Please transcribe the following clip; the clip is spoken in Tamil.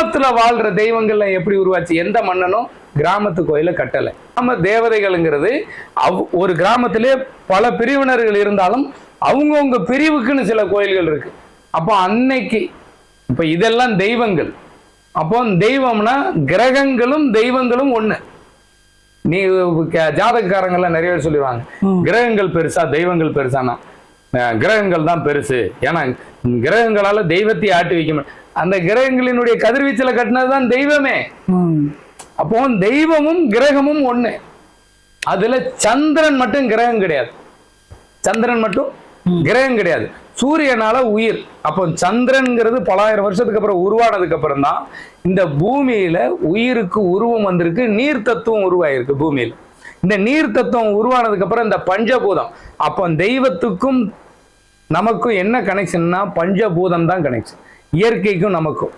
கிராமத்துல வாழ்ற தெய்வங்கள்ல எப்படி உருவாச்சு? எந்த மன்னனும் கிராமத்து கோயில கட்டலை. கிராம தேவதைகள்ங்கிறது ஒரு கிராமத்திலே பல பிரிவினர்கள் இருந்தாலும் அவங்கவுங்க பிரிவுக்குன்னு சில கோயில்கள் இருக்கு. அப்போ அன்னைக்கு இப்ப இதெல்லாம் தெய்வங்கள். அப்போ தெய்வம்னா கிரகங்களும் தெய்வங்களும் ஒண்ணு. நீ ஜாதகக்காரங்கள்லாம் நிறைய பேர் சொல்லிடுவாங்க, கிரகங்கள் பெருசா தெய்வங்கள் பெருசானா. கிரகங்கள் தான் பெருசு, ஏன்னா கிரகங்களால தெய்வத்தை ஆட்டி வைக்க. அந்த கிரகங்களினுடைய கதிர்வீச்சில கட்டினதுதான் தெய்வமே. அப்போ தெய்வமும் கிரகமும் ஒண்ணு. அதுல சந்திரன் மட்டும் கிரகம் கிடையாது, சந்திரன் மட்டும் கிரகம் கிடையாது, சூரியனால உயிர். அப்போ சந்திரன்ங்கிறது பலாயிரம் வருஷத்துக்கு அப்புறம் உருவானதுக்கு அப்புறம் தான் இந்த பூமியில உயிருக்கு உருவம் வந்திருக்கு, நீர் தத்துவம் உருவாயிருக்கு பூமியில. இந்த நீர் தத்துவம் உருவானதுக்கு அப்புறம் இந்த பஞ்சபூதம். அப்போ தெய்வத்துக்கும் நமக்கும் என்ன கனெக்ஷன்னா பஞ்சபூதம் தான் கனெக்ஷன், இயற்கைக்கும் நமக்கும்.